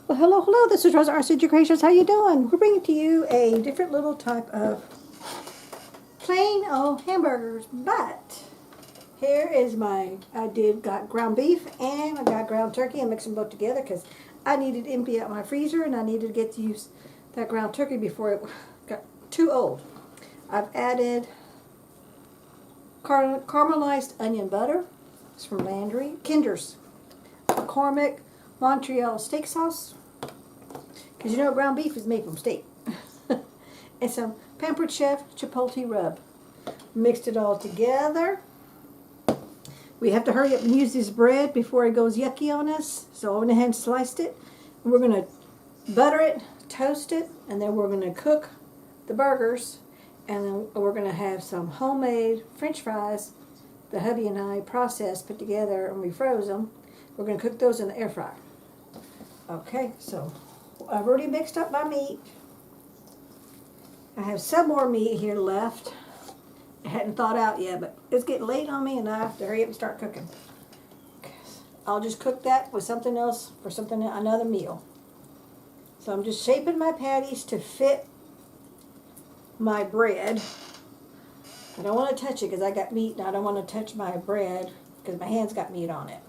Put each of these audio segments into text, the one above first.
Well, hello, hello. This is Rosa, rcgkreations. How you doing? We're bringing to you a different little type of plain old hamburgers, but here is got ground beef and I got ground turkey. I mixed them both together because I needed to empty out my freezer and I needed to get to use that ground turkey before it got too old. I've added caramelized onion butter. It's from Landry. Kinder's McCormick Montreal steak sauce. Because you know ground beef is made from steak. And some Pampered Chef Chipotle rub. Mixed it all together. We have to hurry up and use this bread before it goes yucky on us. So I went ahead and sliced it. And we're going to butter it, toast it, and then we're going to cook the burgers. And then we're going to have some homemade French fries that hubby and I processed, put together, and we froze them. We're going to cook those in the air fryer. Okay, so I've already mixed up my meat. I have some more meat here left. I hadn't thawed out yet, but it's getting late on me and I have to hurry up and start cooking. Okay, I'll just cook that with something else for another meal. So I'm just shaping my patties to fit my bread. I don't want to touch it because I got meat and I don't want to touch my bread because my hand's got meat on it.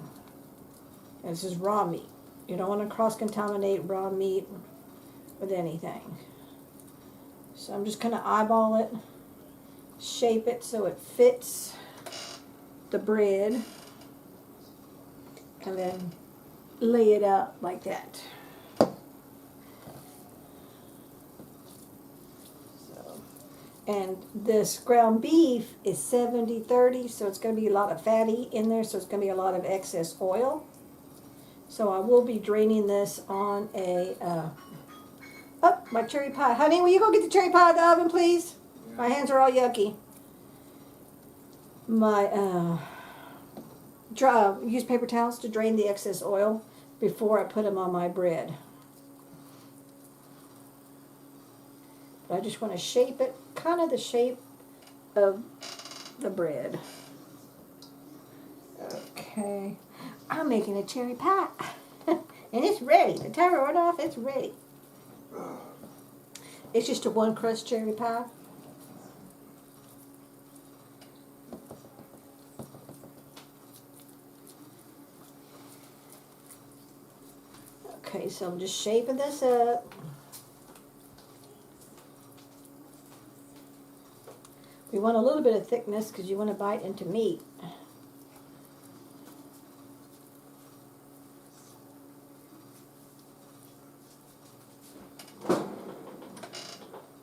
And this is raw meat. You don't want to cross-contaminate raw meat with anything. So I'm just going to eyeball it, shape it so it fits the bread, and then lay it out like that. And this ground beef is 70-30, so it's going to be a lot of fatty in there, so it's going to be a lot of excess oil. So I will be draining this on a, oh, my cherry pie. Honey, will you go get the cherry pie out of the oven, please? Yeah. My hands are all yucky. My, use paper towels to drain the excess oil before I put them on my bread. But I just want to shape it, kind of the shape of the bread. Okay. I'm making a cherry pie. And it's ready. The timer went off, it's ready. It's just a one crust cherry pie. Okay, so I'm just shaping this up. We want a little bit of thickness because you want to bite into meat.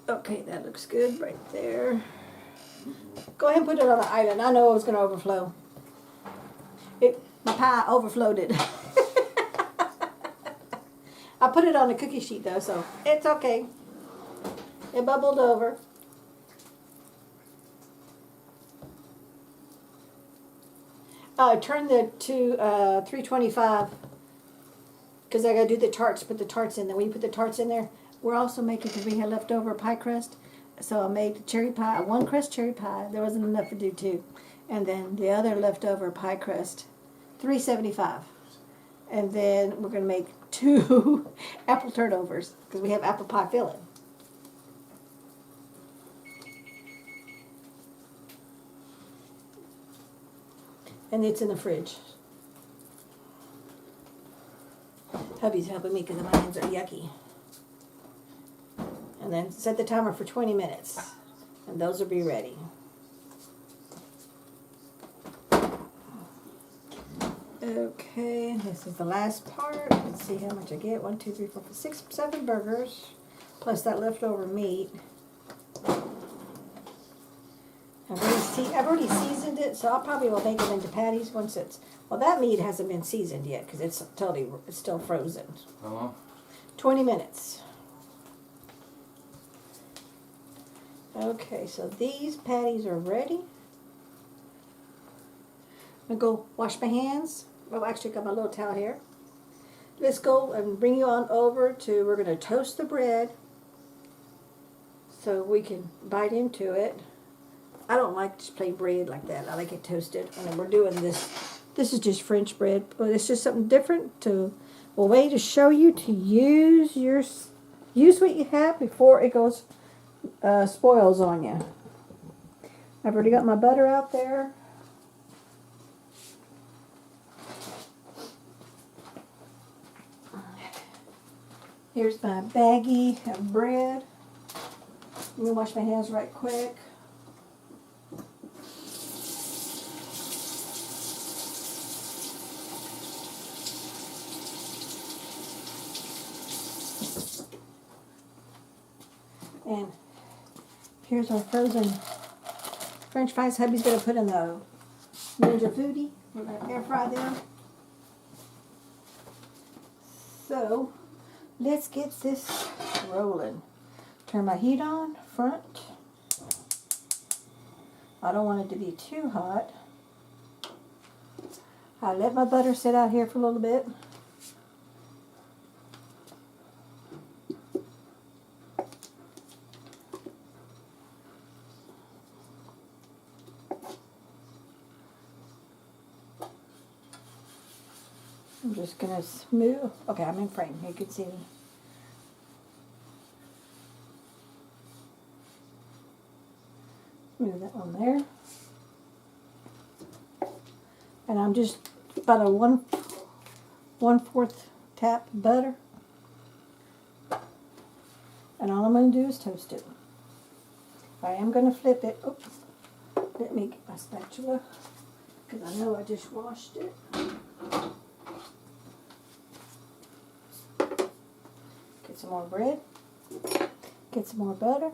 Okay, that looks good right there. Go ahead and put it on the island. I know it was going to overflow. My pie overflowed it. I put it on the cookie sheet though, so it's okay. It bubbled over. Turn the to 325 because I got to do the tarts. Put the tarts in there. When you put the tarts in there, we're also making, because we had leftover pie crust, so I made cherry pie, a one crust cherry pie. There wasn't enough to do two, and then the other leftover pie crust, 375, and then we're going to make 2 apple turnovers because we have apple pie filling. And it's in the fridge. Hubby's helping me because my hands are yucky. And then set the timer for 20 minutes. And those will be ready. Okay, this is the last part. Let's see how much I get. 1, 2, 3, 4, 5, 6, 7 burgers. Plus that leftover meat. I've already seasoned it, so I probably will make it into patties once it's... Well, that meat hasn't been seasoned yet because it's still frozen. How long? 20 minutes. Okay, so these patties are ready. I'm going to go wash my hands. Oh, actually, I got my little towel here. Let's go and bring you on over to... We're going to toast the bread so we can bite into it. I don't like just plain bread like that. I like it toasted. And then we're doing this. This is just French bread, but it's just something different to a way to show you to use what you have before it goes spoils on you. I've already got my butter out there. Here's my baggie of bread. Let me wash my hands right quick. And here's our frozen French fries. Hubby's going to put in the Ninja Foodie. We're going to air fry them. So, let's get this rolling. Turn my heat on, front. I don't want it to be too hot. I let my butter sit out here for a little bit. I'm just going to smooth. Okay, I'm in frame. You can see me. Move that one there. And I'm just about a 1/4 tap butter. And all I'm going to do is toast it. I am going to flip it. Oops. Let me get my spatula because I know I just washed it. Get some more bread. Get some more butter.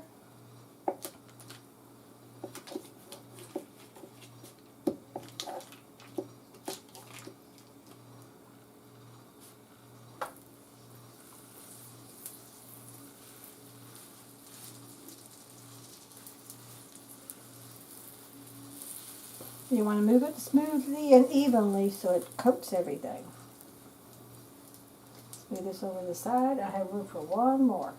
You want to move it smoothly and evenly so it coats everything. Move this over the side. I have room for one more.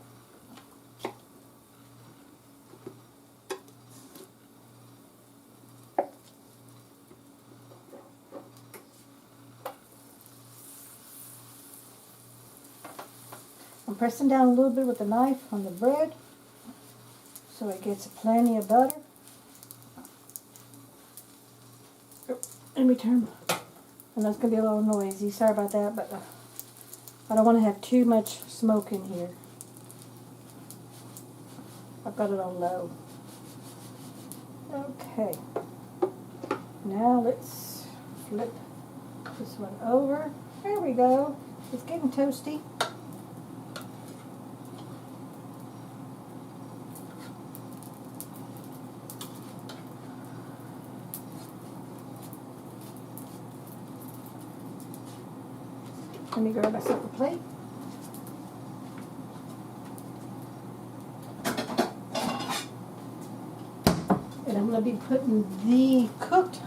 I'm pressing down a little bit with the knife on the bread so it gets plenty of butter. Let me turn. And that's going to be a little noisy. Sorry about that, but I don't want to have too much smoke in here. I've got it on low. Okay. Now let's flip this one over. There we go. It's getting toasty. Let me grab myself a plate. And I'm going to be putting the cooked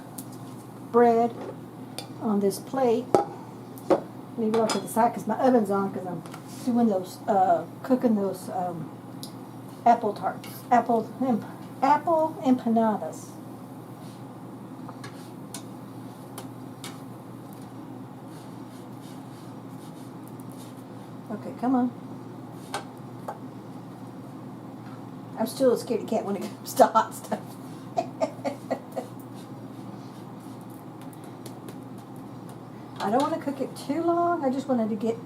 bread on this plate. Leave it off to the side because my oven's on because I'm doing those, cooking those apple tarts, apple empanadas. Okay, come on. I'm still a scaredy cat when it comes to hot stuff. I don't want to cook it too long. I just wanted to get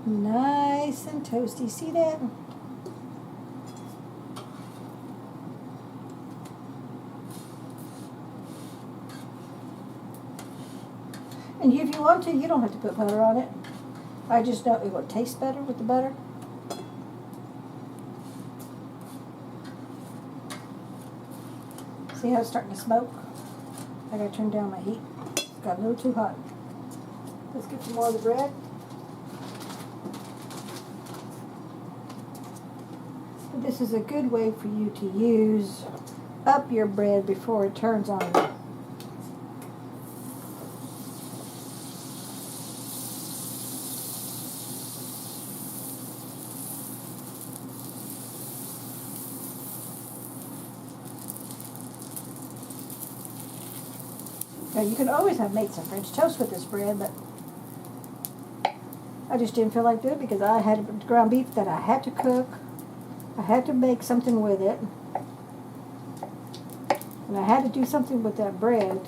nice and toasty. See that? And if you want to, you don't have to put butter on it. I just know it will taste better with the butter. See how it's starting to smoke? I gotta turn down my heat. It's got a little too hot. Let's get some more of the bread. But this is a good way for you to use up your bread before it turns on you. Now you can always have made some French toast with this bread, but I just didn't feel like doing it because I had ground beef that I had to cook. I had to make something with it. And I had to do something with that bread.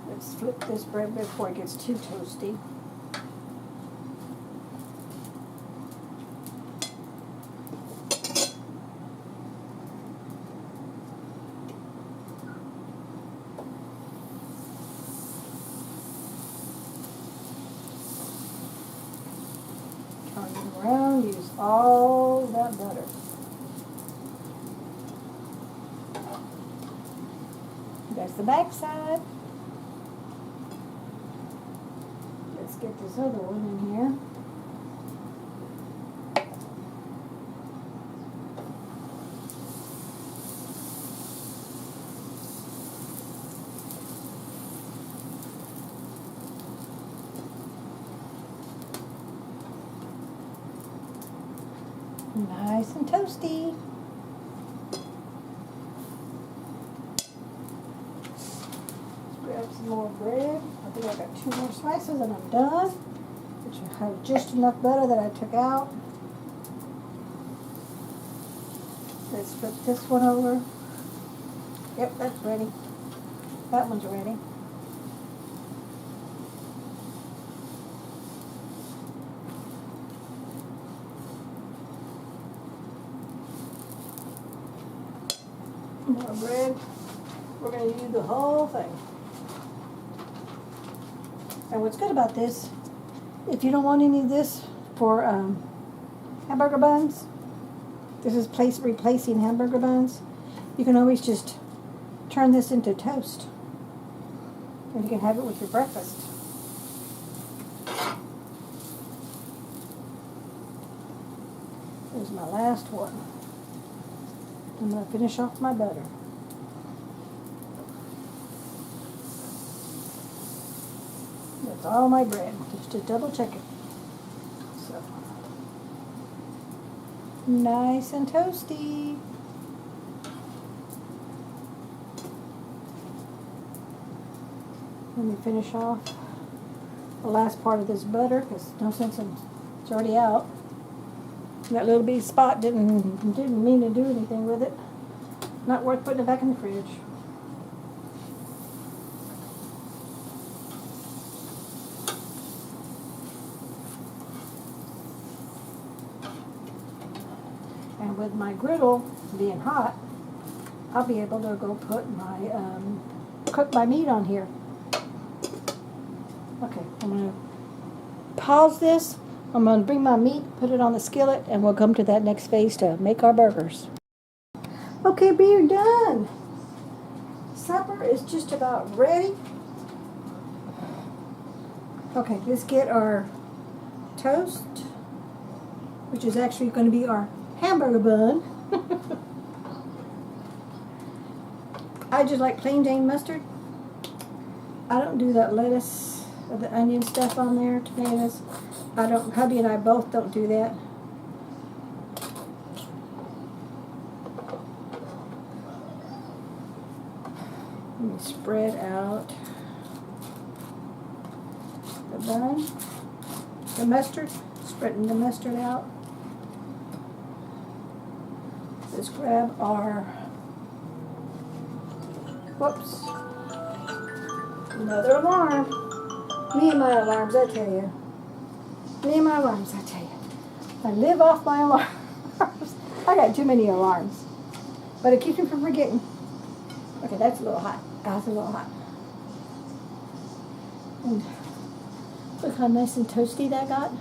Let's flip this bread before it gets too toasty. Turn it around, use all that butter. That's the back side. Let's get this other one in here. Nice and toasty. Let's grab some more bread. I think I got 2 more slices and I'm done. Which I have just enough butter that I took out. Let's flip this one over. Yep, that's ready. That one's ready. More bread. We're going to use the whole thing. And what's good about this, if you don't want any of this for hamburger buns, this is replacing hamburger buns, you can always just turn this into toast. And you can have it with your breakfast. Here's my last one. I'm going to finish off my butter. That's all my bread, just to double check it. So, nice and toasty. Let me finish off the last part of this butter, because no sense in, it's already out. That little bitty spot didn't mean to do anything with it. Not worth putting it back in the fridge. And with my griddle being hot, I'll be able to go put my cook my meat on here. Okay, I'm gonna pause this. I'm going to bring my meat, put it on the skillet, and we'll come to that next phase to make our burgers. Okay, we're done. Supper is just about ready. Okay, let's get our toast, which is actually going to be our hamburger bun. I just like plain Jane mustard. I don't do that lettuce or the onion stuff on there, tomatoes. I don't, hubby and I both don't do that. Let me spread out the bun, the mustard, spreading the mustard out. Let's grab our, whoops, another alarm. Me and my alarms, I tell you. Me and my alarms, I tell you. I live off my alarms. I got too many alarms. But it keeps me from forgetting. Okay, that's a little hot. That's a little hot. And look how nice and toasty that got.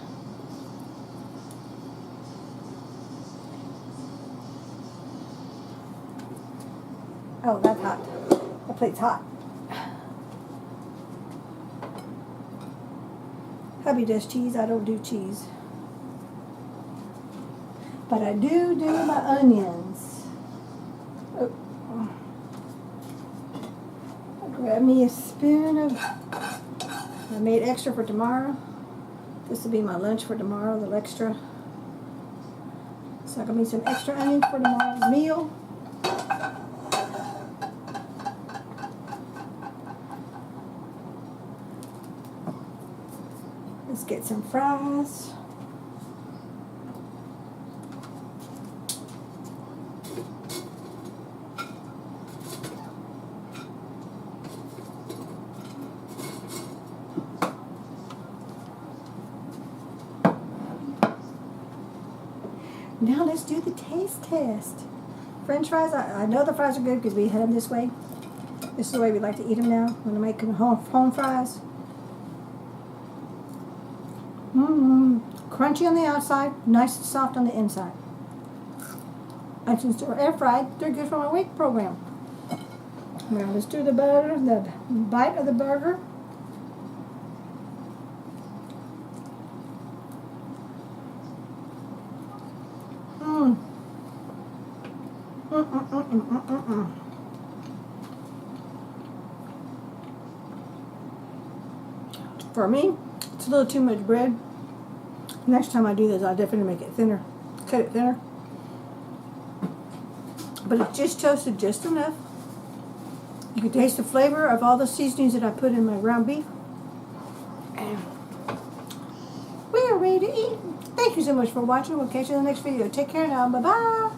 Oh, that's hot. That plate's hot. Hubby does cheese, I don't do cheese. But I do my onions. Oh. I grab me a spoon of, I made extra for tomorrow. This will be my lunch for tomorrow, the extra. So I got me some extra onions for tomorrow's meal. Let's get some fries. Now let's do the taste test. French fries, I know the fries are good because we had them this way. This is the way we like to eat them now when I'm making home fries. Crunchy on the outside, nice and soft on the inside. And since they're air fried, they're good for my weight program. Now let's do the burger, the bite of the burger. For me, it's a little too much bread. Next time I do this, I'll definitely make it thinner. Cut it thinner. But it's just toasted just enough. You can taste the flavor of all the seasonings that I put in my ground beef. And we are ready to eat. Thank you so much for watching. We'll catch you in the next video. Take care now. Bye-bye.